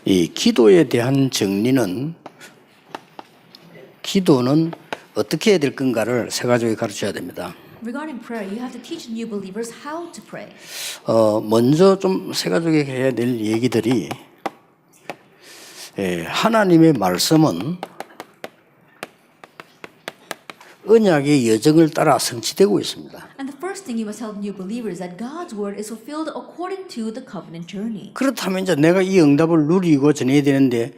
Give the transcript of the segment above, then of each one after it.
이 기도에 대한 정리는 기도는 어떻게 해야 될 건가를 세 가지에 가르쳐야 됩니다. Regarding prayer, you have to teach new believers how to pray. 먼저 좀 세 가지에 해야 될 얘기들이 하나님의 말씀은 언약의 여정을 따라 성취되고 있습니다. And the first thing you must tell new believers that God's word is fulfilled according to the covenant journey. 그렇다면 이제 내가 이 응답을 누리고 전해야 되는데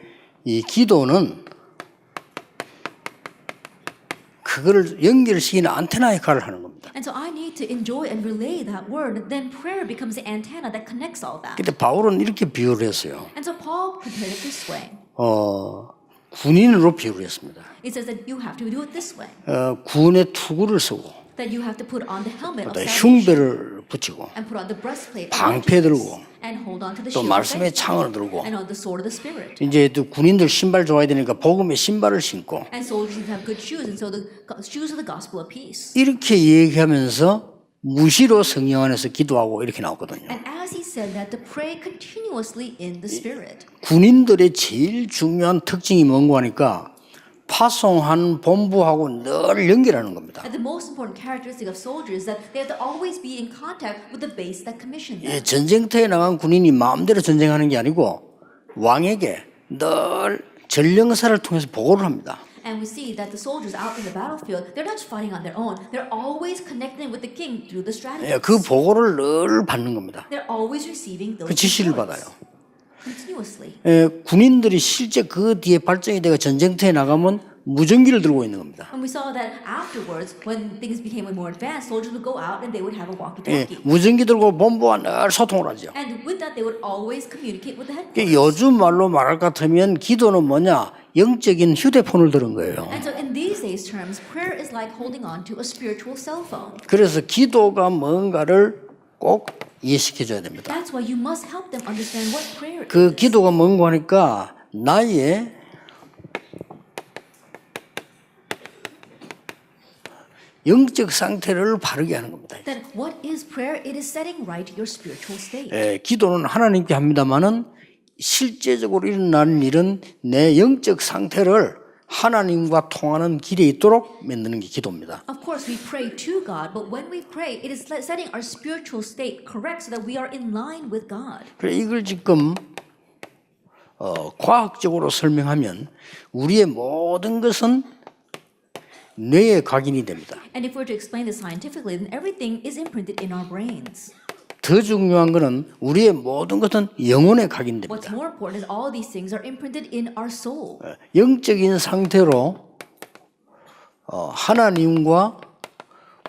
이 기도는 그거를 연결시키는 안테나 역할을 하는 겁니다. And so I need to enjoy and relay that word. Then prayer becomes the antenna that connects all that. 근데 바울은 이렇게 비유를 했어요. And so Paul compared it this way. 군인으로 비유를 했습니다. It says that you have to do it this way. 군의 투구를 쓰고 That you have to put on the helmet of 또 salvation 흉배를 붙이고 and put on the breastplate of 방패 들고 righteousness and hold on to the 또 shield of 말씀의 faith 창을 들고 and on the sword of the spirit. 이제 또 군인들 신발 좋아야 되니까 복음의 신발을 신고 And soldiers need to have good shoes, and so the shoes of the gospel of peace. 이렇게 얘기하면서 무시로 성령 안에서 기도하고 이렇게 나오거든요. And as he said that, to pray continuously in the spirit. 군인들의 제일 중요한 특징이 뭔가 하니까 파송한 본부하고 늘 연결하는 겁니다. And the most important characteristic of soldiers is that they have to always be in contact with the base that commissioned them. 전쟁터에 나간 군인이 마음대로 전쟁하는 게 아니고 왕에게 늘 전령사를 통해서 보고를 합니다. And we see that the soldiers out in the battlefield, they're not fighting on their own. They're always connecting with the king through the strategies. 그 보고를 늘 받는 겁니다. They're always receiving those 그 지시를 reports 받아요. continuously. 군인들이 실제 그 뒤에 발전이 되고 전쟁터에 나가면 무전기를 들고 있는 겁니다. And we saw that afterwards, when things became more advanced, soldiers would go out and they would have a walkie-talkie. 무전기 들고 본부와 늘 소통을 하죠. And with that, they would always communicate with the headquarters. 요즘 말로 말할 것 같으면 기도는 뭐냐? 영적인 휴대폰을 들은 거예요. And so in these days' terms, prayer is like holding on to a spiritual cell phone. 그래서 기도가 뭔가를 꼭 이해시켜줘야 됩니다. That's why you must help them understand what prayer 그 is. 기도가 뭔가 하니까 나의 영적 상태를 바르게 하는 겁니다. That what is prayer? It is setting right your spiritual state. 기도는 하나님께 합니다마는 실제적으로 일어나는 일은 내 영적 상태를 하나님과 통하는 길에 있도록 만드는 게 기도입니다. Of course, we pray to God, but when we pray, it is setting our spiritual state correct so that we are in line with God. 그래 이걸 지금 과학적으로 설명하면 우리의 모든 것은 뇌에 각인이 됩니다. And if we're to explain this scientifically, then everything is imprinted in our brains. 더 중요한 것은 우리의 모든 것은 영혼에 What's 각인됩니다. more important is all these things are imprinted in our soul. 영적인 상태로 하나님과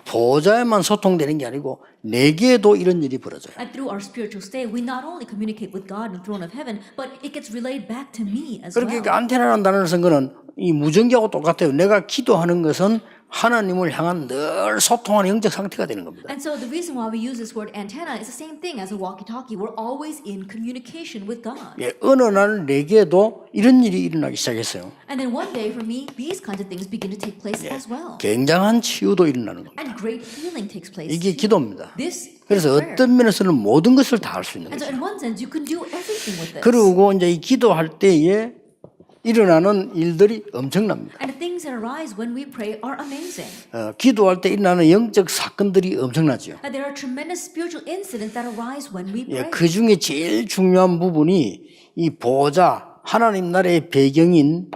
보좌에만 소통되는 게 아니고 내게도 이런 일이 벌어져요. And through our spiritual state, we not only communicate with God in the throne of heaven, but it gets relayed back to me as 그렇게 well. 안테나라는 단어를 쓴 거는 이 무전기하고 똑같아요. 내가 기도하는 것은 하나님을 향한 늘 소통하는 영적 상태가 되는 겁니다. And so the reason why we use this word antenna is the same thing as a walkie-talkie. We're always in communication with God. 어느 날 내게도 이런 일이 일어나기 시작했어요. And then one day for me, these kinds of things begin to take place as well. 굉장한 치유도 일어나는 겁니다. And great healing takes place. 이게 기도입니다. This is 그래서 prayer. 어떤 면에서는 모든 것을 다 할 수 있는 And so 거죠. in one sense, you can do everything with this. 그리고 이제 이 기도할 때에 일어나는 일들이 엄청납니다. And the things that arise when we pray are amazing. 기도할 때 일어나는 영적 사건들이 엄청나죠. And there are tremendous spiritual incidents that arise when we pray. 그 중에 제일 중요한 부분이 이 보좌, 하나님 나라의 배경인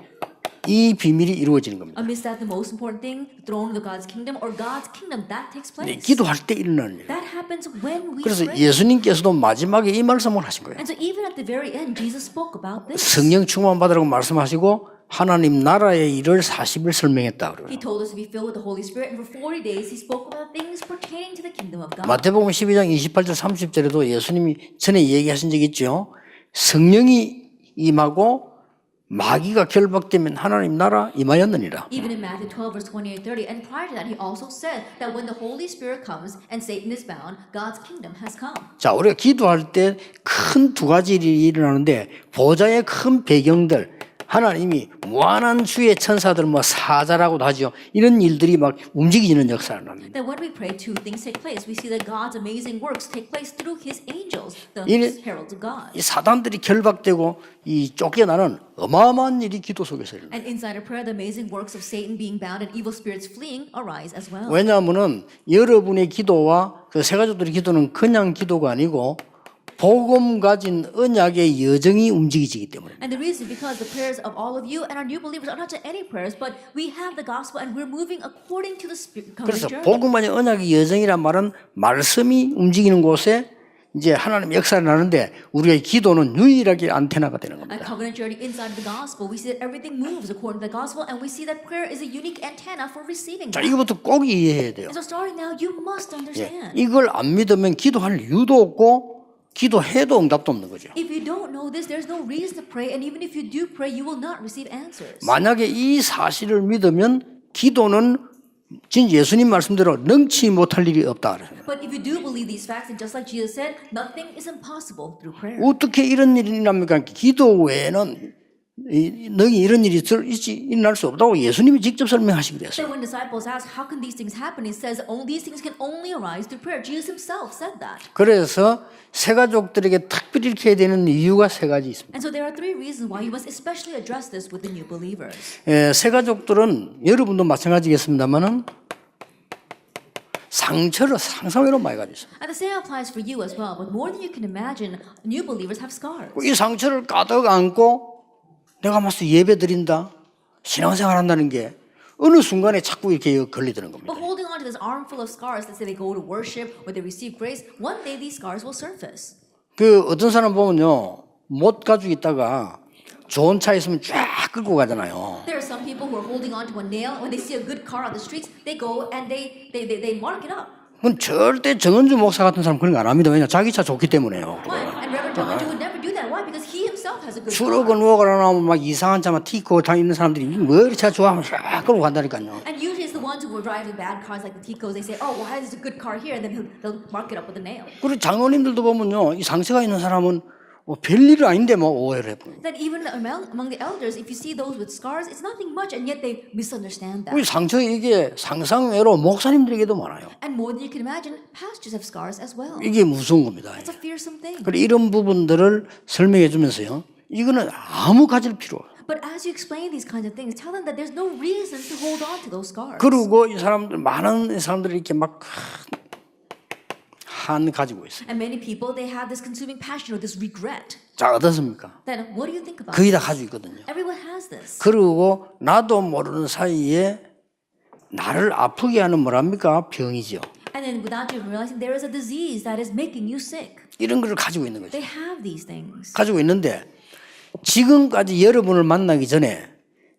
이 비밀이 이루어지는 겁니다. Amidst that, the most important thing, the throne of God's kingdom or God's kingdom, that takes place. 기도할 때 일어나는 일. That happens when we 그래서 pray. 예수님께서도 마지막에 이 말씀을 하신 거예요. And so even at the very end, Jesus spoke about this. 성령 충만 받으라고 말씀하시고 하나님 나라의 일을 40일 설명했다 그래요. He told us to be filled with the Holy Spirit, and for 40 days he spoke about things pertaining to the kingdom of God. 마태복음 12장 28절 30절에도 예수님이 전에 얘기하신 적이 있죠. 성령이 임하고 마귀가 결박되면 하나님 나라 임하였느니라. Even in Matthew 12, verse 28-30, and prior to that, he also said that when the Holy Spirit comes and Satan is bound, God's kingdom has come. 자, 우리가 기도할 때 큰 두 가지 일이 일어나는데 보좌의 큰 배경들 하나님이 무한한 주의 천사들 뭐 사자라고도 하죠. 이런 일들이 막 움직이는 역사를 합니다. That when we pray, two things take place. We see that God's amazing works take place through His angels, the 이- heralds of God. 이 사단들이 결박되고 이 쫓겨나는 어마어마한 일이 기도 속에서 일어나요. And inside of prayer, the amazing works of Satan being bound and evil spirits fleeing arise as well. 왜냐하면은 여러분의 기도와 그 세 가족들의 기도는 그냥 기도가 아니고 복음 가진 언약의 여정이 움직이지기 때문에. And the reason because the prayers of all of you and our new believers are not just any prayers, but we have the gospel and we're moving according to the spirit 그래서 journey. 복음 가진 언약의 여정이란 말은 말씀이 움직이는 곳에 이제 하나님 역사를 나는데 우리의 기도는 유일하게 안테나가 되는 A 겁니다. covenant journey inside of the gospel, we see that everything moves according to the gospel, and we see that prayer is a unique antenna for receiving. 자, that. 이것부터 꼭 이해해야 돼요. And so starting now, you must 예, understand. 이걸 안 믿으면 기도할 이유도 없고 기도해도 응답도 없는 거죠. If you don't know this, there's no reason to pray, and even if you do pray, you will not receive answers. 만약에 이 사실을 믿으면 기도는 진 예수님 말씀대로 능치 못할 일이 없다 그래요. But if you do believe these facts, and just like Jesus said, nothing is impossible through prayer. 어떻게 이런 일이 일어납니까? 기도 외에는 능히 이런 일이 일어날 수 없다고 예수님이 직접 설명하시기로 했어요. So when disciples ask, how can these things happen? He says, these things can only arise through prayer. Jesus himself said that. 그래서 세 가족들에게 특별히 이렇게 해야 되는 이유가 세 가지 있습니다. And so there are three reasons why you must especially address this with the new believers. 세 가족들은 여러분도 마찬가지겠습니다만은 상처를 상상외로 많이 가지고 있어요. And the same applies for you as well. But more than you can imagine, new believers have scars. 이 상처를 가득 안고 내가 마스 예배 드린다, 신앙생활 한다는 게 어느 순간에 자꾸 이렇게 걸리드는 겁니다. But holding on to this armful of scars that say they go to worship or they receive grace, one day these scars will surface. 그 어떤 사람 보면요, 못 가지고 있다가 좋은 차 있으면 쫙 끌고 가잖아요. There are some people who are holding on to a nail. When they see a good car on the streets, they go and they mark it up. 그건 절대 정은주 목사 같은 사람 그런 거 안 합니다. 왜냐 자기 차 좋기 때문에요. Why? And Reverend John would never do that. Why? Because he himself has a good 주로 car. 누워가라 나오면 막 이상한 차만 티코 다 있는 사람들이 뭐 이렇게 차 좋아하면 쫙 끌고 간다니까요. And usually it's the ones who will drive the bad cars like the Ticos. They say, oh, well, there's a good car here. And then they'll mark it up with a nail. 그리고 장로님들도 보면요, 이 상처가 있는 사람은 별일이 아닌데 뭐 오해를 해버려요. That even among the elders, if you see those with scars, it's nothing much, and yet they misunderstand that. 우리 상처 이게 상상외로 목사님들에게도 많아요. And more than you can imagine, pastors have scars as well. 이게 무서운 겁니다. It's a fearsome thing. 그래 이런 부분들을 설명해 주면서요. 이거는 아무 가질 필요 없어요. But as you explain these kinds of things, tell them that there's no reason to hold on to those scars. 그리고 이 사람들 많은 사람들이 이렇게 막 한 가지고 있어요. And many people, they have this consuming passion or this regret. 자 어떻습니까? Then what do you think about 거의 it? 다 가지고 있거든요. Everyone has this. 그리고 나도 모르는 사이에 나를 아프게 하는 뭐랍니까? 병이죠. And then without you realizing, there is a disease that is making you sick. 이런 걸 가지고 있는 거죠. They have these things. 가지고 있는데 지금까지 여러분을 만나기 전에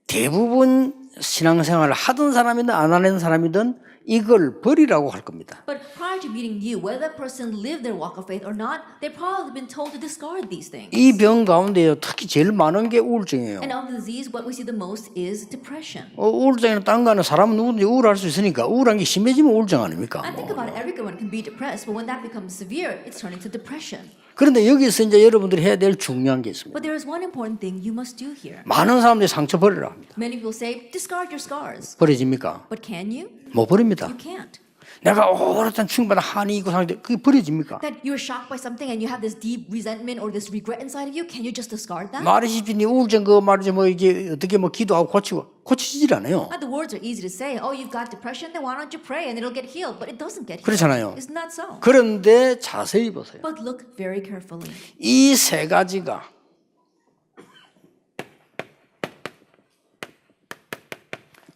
대부분 신앙생활을 하던 사람이든 안 하는 사람이든 이걸 버리라고 할 겁니다. But prior to meeting you, whether that person lived their walk of faith or not, they've probably been told to discard these things. 이 병 가운데요 특히 제일 많은 게 우울증이에요. And of the disease, what we see the most is depression. 우울증이나 딴 거는 사람은 누구든지 우울할 수 있으니까 우울한 게 심해지면 우울증 아닙니까? I think about it, everyone can be depressed, but when that becomes severe, it's turning to depression. 그런데 여기서 이제 여러분들이 해야 될 중요한 게 있습니다. But there is one important thing you must do here. 많은 사람들이 상처 버리라 합니다. Many people say, discard your scars. 버려집니까? But can you? 못 버립니다. You can't. 내가 오랫동안 충분한 한이 있고 상태 그게 버려집니까? That you're shocked by something and you have this deep resentment or this regret inside of you, can you just discard that? 말이십시오. 네 우울증 그거 말이지 뭐 이게 어떻게 뭐 기도하고 고치질 않아요. The words are easy to say. Oh, you've got depression, then why don't you pray and it'll get healed? But it doesn't get healed. 그렇잖아요. Isn't that so? 그런데 자세히 보세요. But look very carefully. 이 세 가지가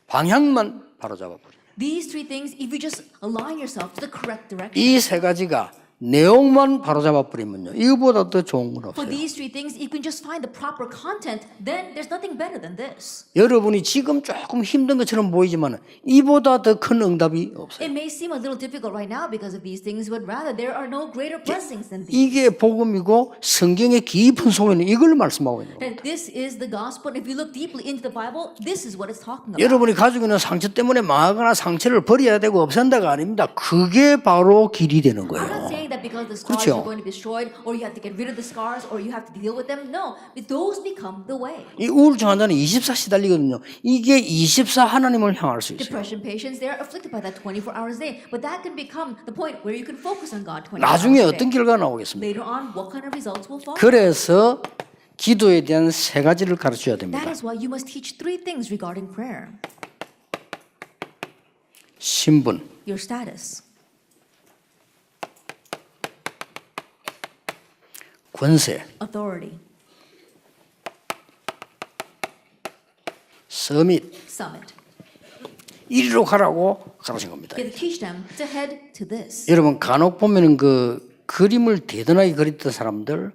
방향만 바로잡아 버려요. These three things, if you just align yourself to the correct direction. 이 세 가지가 내용만 바로잡아 버리면요. 이거보다 더 좋은 건 For 없어요. these three things, you can just find the proper content, then there's nothing better than this. 여러분이 지금 조금 힘든 것처럼 보이지만 이보다 더 큰 응답이 없어요. It may seem a little difficult right now because of these things, but rather there are no greater blessings than these. 이게 복음이고 성경의 깊은 속에는 이걸 말씀하고 있는 거예요. That this is the gospel. And if you look deeply into the Bible, this is what it's talking about. 여러분이 가지고 있는 상처 때문에 망하거나 상처를 버려야 되고 없앤다가 아닙니다. 그게 바로 길이 되는 I'm not 거예요. saying saying that because the scars 그렇죠. are going to be destroyed, or you have to get rid of the scars, or you have to deal with them. No, but those become the way. 이 우울증 환자는 24 시달리거든요. 이게 24 하나님을 향할 수 있어요. Depression patients, they are afflicted by that 24 hours a day, but that can become the point where you can focus on God 24 나중에 hours a 어떤 day. 결과가 나오겠습니까? Later on, what kind of results will follow? 그래서 기도에 대한 세 가지를 가르쳐야 됩니다. That is why you must teach three things regarding prayer. 신분, Your status, 권세, authority, 서밋, summit. 이리로 가라고 가르친 겁니다. You have to teach them to head to this. 여러분 간혹 보면은 그 그림을 대단하게 그렸던 사람들,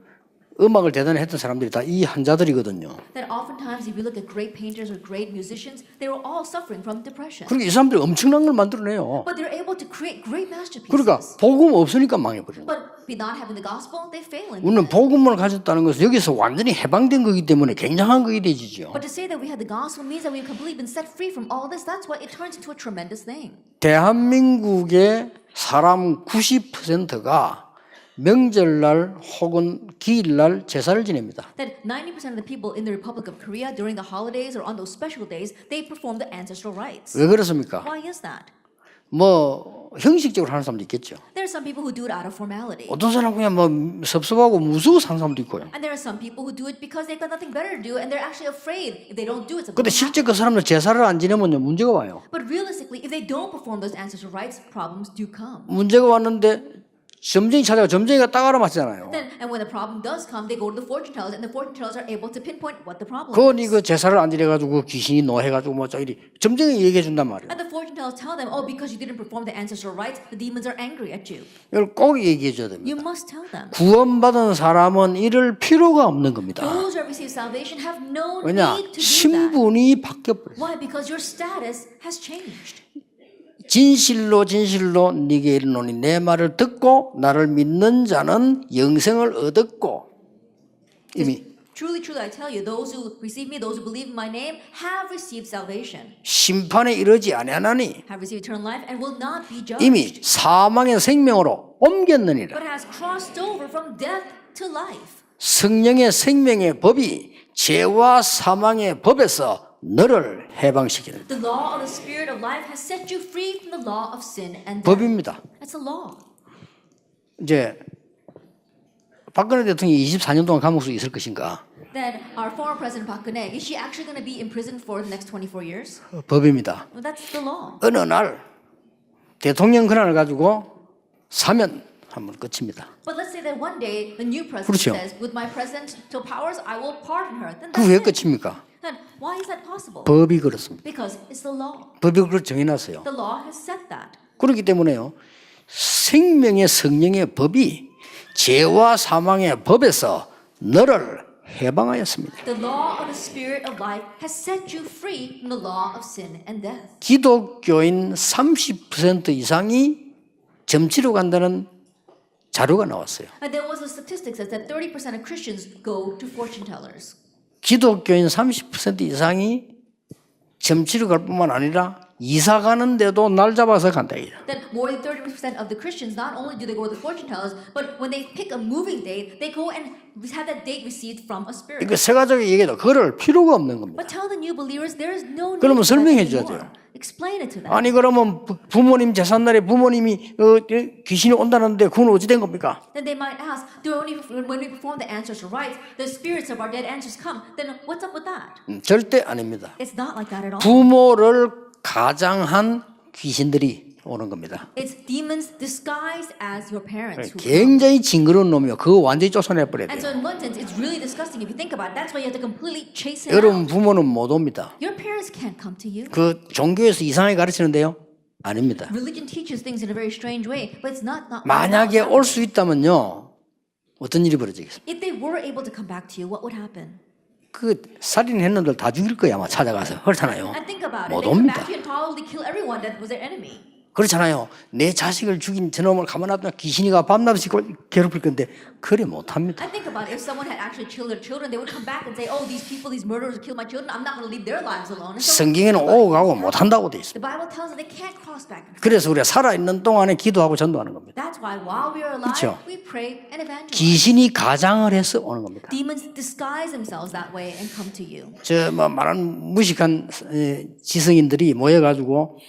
음악을 대단히 했던 사람들이 다 이 환자들이거든요. That oftentimes, if you look at great painters or great musicians, they were all suffering from depression. 그러니까 이 사람들이 엄청난 걸 만들어내요. But they're able to create great masterpieces. 그러니까 복음 없으니까 망해버려요. But by not having the gospel, they fail in 우리는 it. 복음을 가졌다는 것은 여기서 완전히 해방된 거기 때문에 굉장한 것이 되지죠. But to say that we had the gospel means that we've completely been set free from all this. That's why it turns into a tremendous thing. 대한민국의 사람 90%가 명절날 혹은 기일날 제사를 지냅니다. That 90% of the people in the Republic of Korea during the holidays or on those special days, they perform the ancestral rites. 왜 그렇습니까? Why is that? 뭐 형식적으로 하는 사람도 있겠죠. There are some people who do it out of formality. 어떤 사람은 그냥 뭐 섭섭하고 무서워서 하는 사람도 있고요. And there are some people who do it because they've got nothing better to do and they're actually afraid if they don't do it. something 근데 will 실제 happen. 그 사람들 제사를 안 지내면요 문제가 와요. But realistically, if they don't perform those ancestral rites, problems do come. 문제가 왔는데 점쟁이 찾아가 점쟁이가 딱 알아맞잖아요. Then, and when the problem does come, they go to the fortune tellers, and the fortune tellers are able to pinpoint what the problem 그거니 is. 그 제사를 안 지내가지고 귀신이 노해가지고 뭐 저기 점쟁이 얘기해 준단 말이에요. And the fortune tellers tell them, oh, because you didn't perform the ancestral rites, the demons are angry at you. 이걸 꼭 얘기해 줘야 됩니다. You must tell them. 구원받은 사람은 이럴 필요가 없는 겁니다. Those who have received salvation have no 왜냐? need to do that. 신분이 바뀌어버렸어요. Why? Because your status has changed. 진실로 진실로 네게 이르노니 내 말을 듣고 나를 믿는 자는 영생을 얻었고 이미 Truly, truly, I tell you, those who receive me, those who believe in my name, have received salvation, 심판에 이르지 아니하나니 have received eternal life, and will not be judged, 이미 사망의 생명으로 옮겼느니라. but has crossed over from death to life. 성령의 생명의 법이 죄와 사망의 법에서 너를 해방시키는 The law of the Spirit of life has set you free from the law of sin and death. 법입니다. That's a law. 이제 박근혜 대통령이 24년 동안 감옥에 있을 것인가? That our former president Park Geun-hye, is she actually going to be imprisoned for the next 24 years? 법입니다. Well, that's the law. 어느 날 대통령 권한을 가지고 사면 한번 끝입니다. But let's say that one day the new president 그렇죠. says, with my presidential powers, I will pardon her. Then 그 왜 that's it. 끝입니까? Then why is that possible? 법이 그렇습니다. Because it's the law. 법이 그걸 정해놨어요. The law has set that. 그렇기 때문에요. 생명의 성령의 법이 죄와 사망의 법에서 너를 해방하였습니다. The law of the Spirit of life has set you free from the law of sin and death. 기독교인 30% 이상이 점치러 간다는 자료가 나왔어요. And there was a statistic that said that 30% of Christians go to fortune tellers. 기독교인 30% 이상이 점치러 갈 뿐만 아니라 이사 가는데도 날 잡아서 간다. That more than 30% of the Christians, not only do they go to the fortune tellers, but when they pick a moving date, they go and have that date received from a spirit. 이거 세가족이 얘기해도 그럴 필요가 없는 겁니다. But tell the new believers there is no need 그러면 for that 설명해 줘야 anymore. 돼요. Explain it to them. 아니 그러면 부모님 제삿날에 부모님이 귀신이 온다는데 그건 어찌 된 겁니까? Then they might ask, when we perform the ancestral rites, the spirits of our dead ancestors come. Then what's up with that? 절대 아닙니다. It's not like that at all. 부모를 가장한 귀신들이 오는 겁니다. It's demons disguised as your parents. Who come. 굉장히 징그러운 놈이요. 그거 완전히 쫓아내버려야 And 돼요. so in one sense, it's really disgusting if you think about it. That's why you have to completely chase it 여러분 out. 부모는 못 옵니다. Your parents can't come to you. 그 종교에서 이상하게 가르치는데요? 아닙니다. Religion teaches things in a very strange way, but it's not. 만약에 올 수 있다면요. 어떤 일이 벌어지겠습니까? If they were able to come back to you, what would happen? 그 살인했는 들 다 죽일 거야 아마 찾아가서 그렇잖아요. And think about it. 못 They come 옵니다. back to you and probably kill everyone that was their enemy. 그렇잖아요. 내 자식을 죽인 저놈을 가만 놔두면 귀신이가 밤낮이 괴롭힐 건데 그래 못합니다. I think about it, if someone had actually killed their children, they would come back and say, "Oh, these people, these murderers killed my children. I'm not going to leave their lives alone." And so, 성경에는 오고 가고 못한다고 돼 있어요. the Bible tells us they can't cross back and forth. 그래서 우리가 살아있는 동안에 기도하고 전도하는 겁니다. That's why while we are alive, 그렇죠. we pray and evangelize. 귀신이 가장을 해서 오는 겁니다. Demons disguise themselves that way and come to you. 뭐 말한 무식한 지성인들이 모여가지고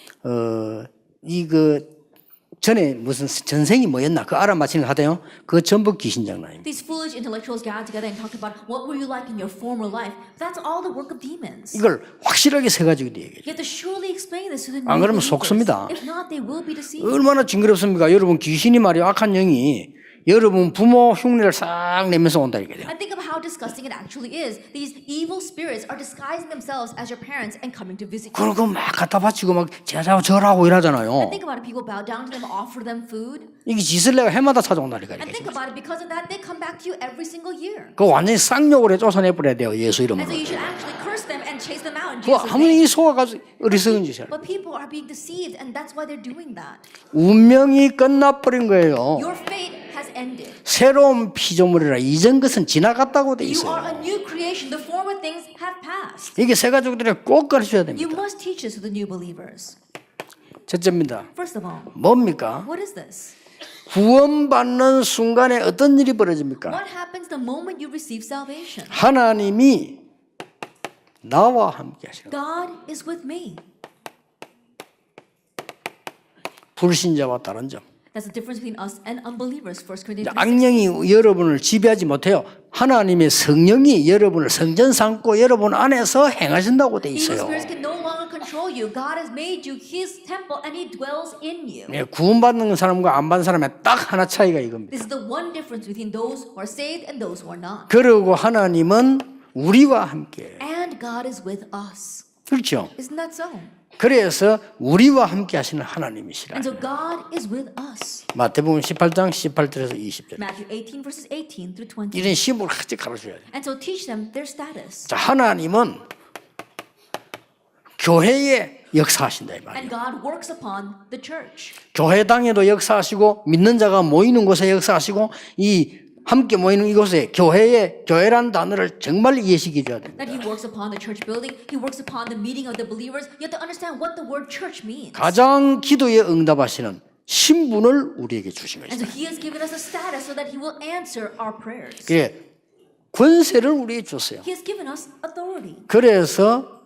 전에 무슨 전생이 뭐였나 그 알아맞히는 거 하대요. 그거 전부 귀신 장난입니다. These foolish intellectuals gathered together and talked about what were you like in your former life. That's all the work of demons. 이걸 확실하게 세 가지로 얘기해요. You have to surely explain this to the 안 new 그러면 believers. 속습니다. If not, they will be deceived. 얼마나 징그럽습니까? 여러분 귀신이 말이야 악한 영이 여러분 부모 흉내를 싹 내면서 온다 이거예요. And think of how disgusting it actually is. These evil spirits are disguising themselves as your parents and coming to visit you. 그러고 막 갖다 바치고 막 제자고 절하고 이러잖아요. Think about it. People bow down to them, offer them food. 이게 짓을 내가 해마다 찾아온다니까. And think about it. Because of that, they come back to you every single year. 그 완전히 쌍욕을 해 쫓아내버려야 돼요. 예수 이름으로. And so you should actually curse them and chase them out in 그 Jesus' 아무리 name. 속아가지고 어리석은 짓이야. But people are being deceived, and that's why they're doing that. 운명이 끝나버린 거예요. Your fate has ended. 새로운 피조물이라 이전 것은 지나갔다고 돼 You are 있어요. a new creation. The former things have passed. 이게 새 가족들이 꼭 가르쳐야 You 됩니다. must teach this to the new believers. 첫째입니다. First of all, 뭡니까? what is this? 구원받는 순간에 어떤 일이 벌어집니까? What happens the moment you receive salvation? 하나님이 나와 함께 하시는 거예요. God is with me. 불신자와 다른 점. That's the difference between us and unbelievers. 1 Corinthians 3:16. 악령이 여러분을 지배하지 못해요. 하나님의 성령이 여러분을 성전 삼고 여러분 안에서 행하신다고 돼 Evil 있어요. spirits can no longer control you. God has made you His temple and He dwells in you. 예, 구원받는 사람과 안 받는 사람의 딱 하나 차이가 이겁니다. This is the one difference between those who are saved and those who are not. 그리고 하나님은 우리와 함께. And God is with us. 그렇죠. Isn't that so? 그래서 우리와 함께 하시는 하나님이시라. And so God is with us. 마태복음 18장 18절에서 20절. Matthew 18 verses 18 through 20. 이런 시험을 같이 가르쳐야 돼요. And so teach them their status. 자, 하나님은 교회에 역사하신다 이 말이에요. And God works upon the church. 교회당에도 역사하시고 믿는 자가 모이는 곳에 역사하시고 이 함께 모이는 이곳에 교회란 단어를 정말 이해시켜 줘야 됩니다. That He works upon the church building. He works upon the meeting of the believers. You have to understand what the word church means. 가장 기도에 응답하시는 신분을 우리에게 주신 And so 것입니다. He has given us a status so that He will answer our prayers. 예, 권세를 우리에게 줬어요. He has given us authority. 그래서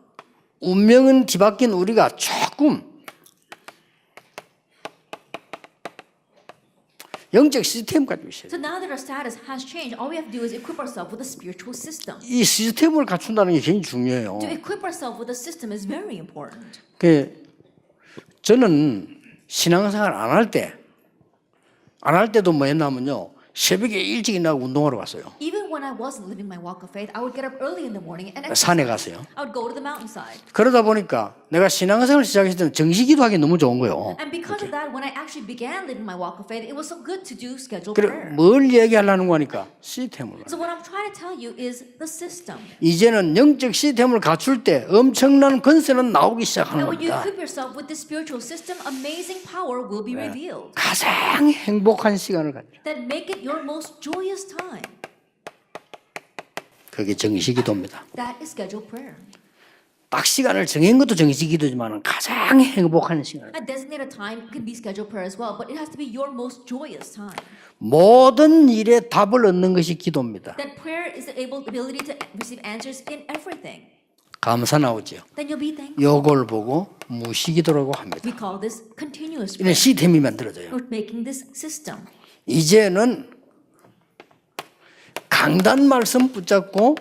운명은 뒤바뀐 우리가 조금 영적 시스템 가지고 있어요. So now that our status has changed, all we have to do is equip ourselves with a spiritual system. 이 시스템을 갖춘다는 게 굉장히 중요해요. To equip ourselves with a system is very important. 저는 신앙생활 안 할 때도 뭐 했냐면요. 새벽에 일찍 일어나고 운동하러 갔어요. Even when I wasn't living my walk of faith, I would get up early in the morning and 산에 exercise. 갔어요. I would go to the mountainside. 그러다 보니까 내가 신앙생활 시작했을 때는 정식기도 하기 너무 좋은 거예요. And because of that, when I actually began living my walk of faith, it was so good to do scheduled 그래 prayer. 뭘 얘기하려는 거니까 시스템을. So what I'm trying to tell you is the system. 이제는 영적 시스템을 갖출 때 엄청난 권세는 나오기 시작하는 And when you 겁니다. equip yourself with this spiritual system, amazing power will be revealed 가장 행복한 시간을 가져. that make it your most joyous time. 그게 정식기도입니다. That is scheduled prayer. 딱 시간을 정한 것도 정식기도지만 가장 행복한 시간. A designated time can be scheduled prayer as well, but it has to be your most joyous time. 모든 일에 답을 얻는 것이 기도입니다. That prayer is the ability to receive answers in everything. 감사 나오죠. Then you'll be thankful. 요걸 보고 무시기도라고 합니다. We call this continuous 이런 prayer. 시스템이 만들어져요. We're making this system. 이제는 강단 말씀 붙잡고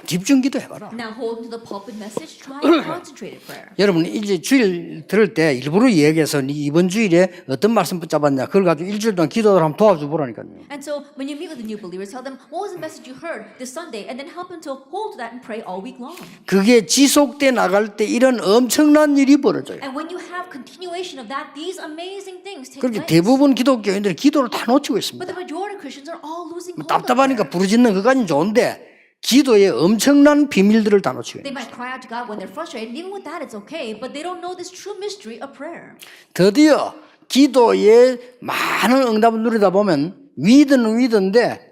집중기도 해봐라. Now hold to the pulpit message. Try concentrated prayer. 여러분 이제 주일 들을 때 일부러 얘기해서 이번 주일에 어떤 말씀 붙잡았냐 그걸 가지고 일주일 동안 기도를 한번 도와줘 보라니까요. And so when you meet with the new believers, tell them what was the message you heard this Sunday, and then help them to hold to that and pray all week long. 그게 지속돼 나갈 때 이런 엄청난 일이 벌어져요. And when you have continuation of that, these amazing things take 그렇게 place. 대부분 기독교인들이 기도를 다 놓치고 But 있습니다. the majority of Christians are all losing hold of 답답하니까 prayer. 부르짖는 그까지는 좋은데 기도의 엄청난 비밀들을 다 놓치고 They 있는 거예요. might cry out to God when they're frustrated, and even with that, it's okay, but they don't know this true mystery of prayer. 드디어 기도의 많은 응답을 누리다 보면 위드인데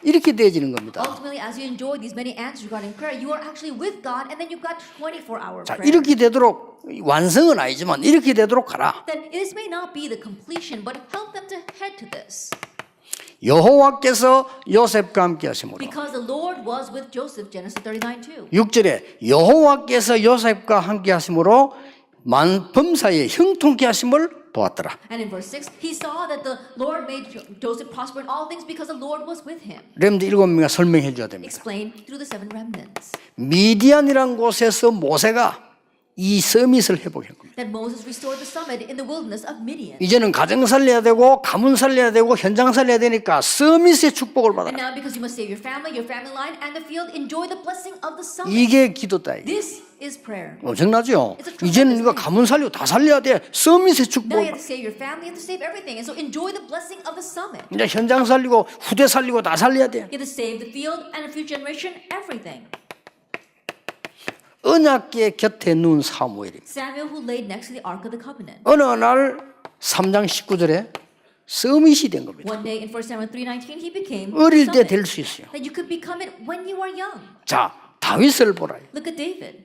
이렇게 되어지는 겁니다. Ultimately, as you enjoy these many answers regarding prayer, you are actually with God, and then you've got 24-hour 자, prayer. 이렇게 되도록 완성은 아니지만 이렇게 되도록 하라. Then this may not be the completion, but help them to head to this. 여호와께서 요셉과 함께 하심으로. Because the Lord was with Joseph, Genesis 39:2. 6절에 여호와께서 요셉과 함께 하심으로 범사에 형통케 하심을 보았더라. And in verse 6, he saw that the Lord made Joseph prosper in all things because the Lord was with him. 여러분들 7명이 설명해 줘야 됩니다. Explained through the 7 remnants. 미디안이란 곳에서 모세가 이 서밋을 회복한 겁니다. That Moses restored the summit in the wilderness of Midian. 이제는 가정 살려야 되고 가문 살려야 되고 현장 살려야 되니까 서밋의 축복을 And 받아라. now because you must save your family line, and the field, enjoy the blessing of the summit. 이게 기도다. This is prayer. 엄청나죠? 이제는 이거 가문 살리고 다 살려야 돼. 서밋의 축복을 Now you have 받아. to save your family, you have to save everything. And so enjoy the blessing of the summit. 이제 현장 살리고 후대 살리고 다 살려야 돼. You have to save the field and the future generation, everything. 언약궤 곁에 누운 사무엘입니다. Samuel, who laid next to the Ark of the Covenant. 어느 날 3장 19절에 서밋이 된 겁니다. One day in 1 Samuel 3:19, he became 어릴 때 summit. 될 수 있어요. That you could become it when you are young. 자, 다윗을 보라. Look at David.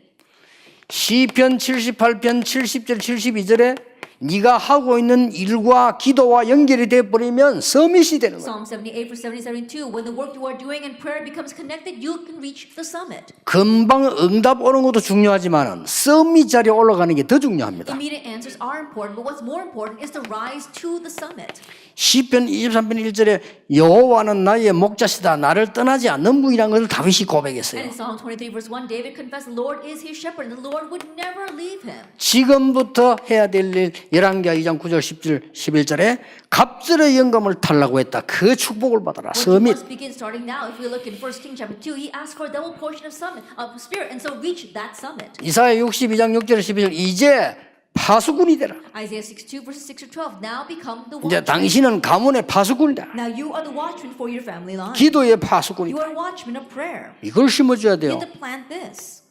시편 78편 70절 72절에 네가 하고 있는 일과 기도와 연결이 돼 버리면 서밋이 되는 거예요. Psalm 78 verse 77 when the work you are doing in prayer becomes connected, you can reach the summit. 금방 응답 오는 것도 중요하지만은 서밋 자리에 올라가는 게 더 중요합니다. Immediate answers are important, but what's more important is to rise to the summit. 시편 23편 1절에 여호와는 나의 목자시다 나를 떠나지 않는 분이라는 것을 다윗이 고백했어요. And in Psalm 23 verse 1, David confessed the Lord is his shepherd, and the Lord would never leave him. 지금부터 해야 될 일 열왕기하 2장 9절 10절 11절에 갑절의 영감을 달라고 했다. 그 축복을 받아라. What you 서밋. must begin starting now. If we look in 1 Kings chapter 2, he asked for a double portion of summit of spirit, and so reach that summit. 이사야 62장 6절 12절 이제 파수꾼이 되라. Isaiah 62 verses 6 to 12. Now become the 이제 watchman. 당신은 가문의 파수꾼이다. Now you are the watchman for your family line. 기도의 You 파수꾼이다. are a watchman of prayer. 이걸 심어줘야 You 돼요. have to plant this.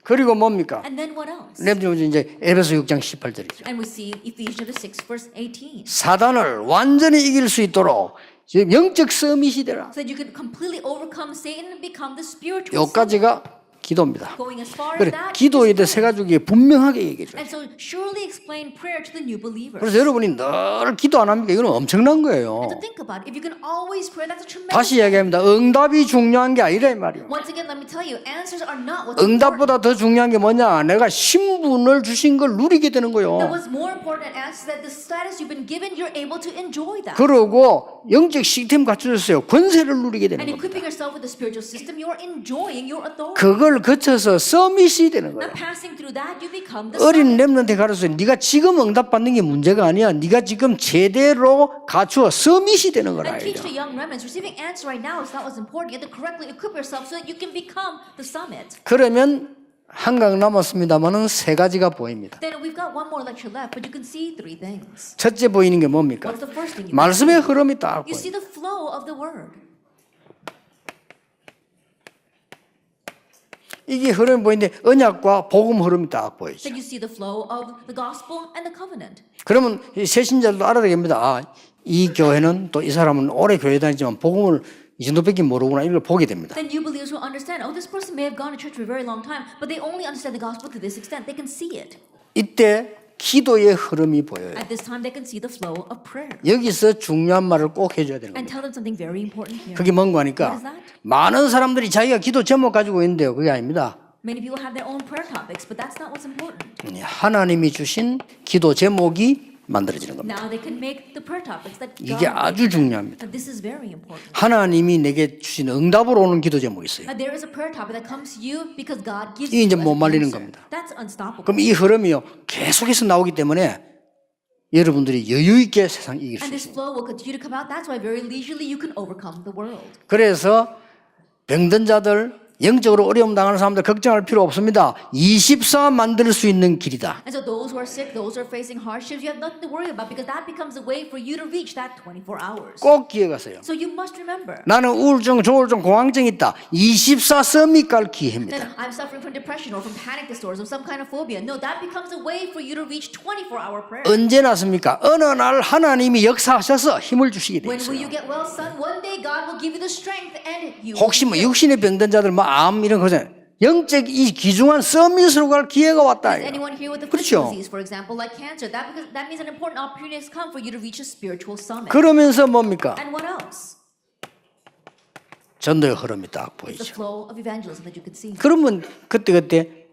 그리고 뭡니까? And then what else? 랩들 이제 에베소 6장 18절이죠. And we see Ephesians 6 verse 18. 사단을 완전히 이길 수 있도록 영적 서밋이 되라. So that you can completely overcome Satan and become the spiritual summit. 여기까지가 기도입니다. Going as far as 그래, that. 기도에 is 대해 세 가지를 분명하게 얘기해 줘요. And so surely explain prayer to the new believers. 그래서 여러분이 늘 기도 안 합니까? 이건 엄청난 거예요. And to think about it, if you can always pray, that's a tremendous. 다시 이야기합니다. 응답이 중요한 게 아니라 이 말이에요. Once again, let me tell you, answers are not what's important. 응답보다 더 중요한 게 뭐냐? 내가 신분을 주신 걸 누리게 되는 That 거예요. what's more important than answers that the status you've been given, you're able to enjoy that. 그러고 영적 시스템 갖춰졌어요. 권세를 누리게 되는 And 겁니다. equipping yourself with the spiritual system, you're enjoying your authority. 그걸 거쳐서 서밋이 되는 거예요. And passing through that, you become the 어린 summit. 렘넌트에 가르쳐서 네가 지금 응답받는 게 문제가 아니야. 네가 지금 제대로 갖추어 서밋이 되는 거라. And teach the young remnants, receiving answer right now is not what's important. You have to correctly equip yourself so that you can become the summit. 그러면 한강 남았습니다만은 세 가지가 보입니다. Then we've got one more lecture left, but you can see 3 things. 첫째 보이는 게 뭡니까? What's the first thing you 말씀의 흐름이 딱 You see 보여요. the flow of the word. 이게 흐름이 보이는데 언약과 복음 흐름이 딱 보이죠. Then you see the flow of the gospel and the covenant. 그러면 이 새신자들도 알아야 됩니다. 아, 이 교회는 또 이 사람은 오래 교회 다니지만 복음을 이 정도밖에 모르구나 이걸 보게 됩니다. Then you believers will understand, oh, this person may have gone to church for a very long time, but they only understand the gospel to this extent. They can see it. 이때 기도의 흐름이 보여요. At this time, they can see the flow of prayer. 여기서 중요한 말을 꼭 해줘야 되는 And 겁니다. tell them something very important here. 그게 뭔가 하니까 What is that? 많은 사람들이 자기가 기도 제목 가지고 있는데요. 그게 아닙니다. Many people have their own prayer topics, but that's not what's important. 하나님이 주신 기도 제목이 만들어지는 겁니다. Now they can make the prayer topics that 이게 God 아주 중요합니다. And this is very important. 하나님이 내게 주신 응답으로 오는 기도 제목이 있어요. There is a prayer topic that comes to you because God gives 이게 you 이제 as 못 an 말리는 answer. 겁니다. That's unstoppable. 그럼 이 흐름이요 계속해서 나오기 때문에 여러분들이 여유 있게 세상 이길 수 And this 있습니다. flow will continue to come out. That's why very leisurely you can overcome the world. 그래서 병든 자들, 영적으로 어려움 당하는 사람들 걱정할 필요 없습니다. 24 만들 수 있는 길이다. And so those who are sick, those who are facing hardships, you have nothing to worry about because that becomes a way for you to reach that 24 hours. 꼭 기억하세요. So you must remember. 나는 우울증, 조울증, 공황증 있다. 24 썸이 깔 기회입니다. Then I'm suffering from depression or from panic disorders or some kind of phobia. No, that becomes a way for you to reach 24-hour prayer. 언제 났습니까? 어느 날 하나님이 역사하셔서 힘을 주시게 돼 When will 있어요. you get well, son? One day God will give you the strength and you. 혹시 뭐 육신에 병든 자들 뭐 암 이런 거잖아요. 영적 이 귀중한 서밋으로 갈 기회가 왔다. Is anyone here with a 그렇죠. physical disease, for example, like cancer? That means an important opportunity has come for you to reach a spiritual summit. 그러면서 뭡니까? And what else? 전도의 흐름이 딱 It's the 보이죠. flow of evangelism that you can see. 그러면 그때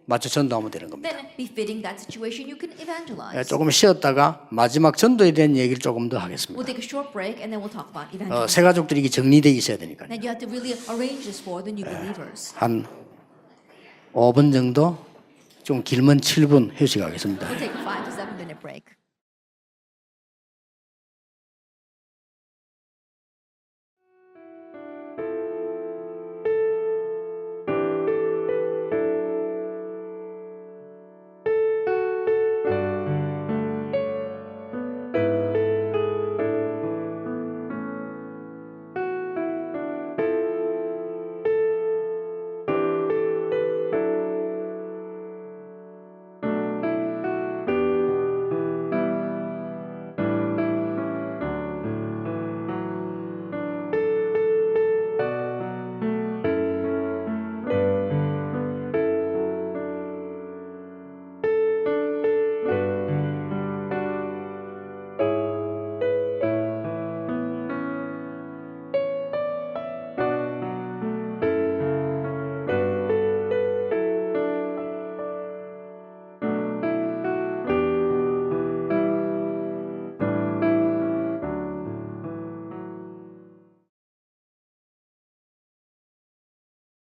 맞춰 전도하면 되는 겁니다. Then, befitting that situation, you can evangelize. 조금 쉬었다가 마지막 전도에 대한 얘기를 조금 더 하겠습니다. We'll take a short break and then we'll talk about evangelism. 새 가족들이 이게 정리되어 있어야 되니까요. And you have to really arrange this for the new believers. 한 5분 정도, 좀 길면 7분 휴식하겠습니다. We'll take a 5 to 7 minute break.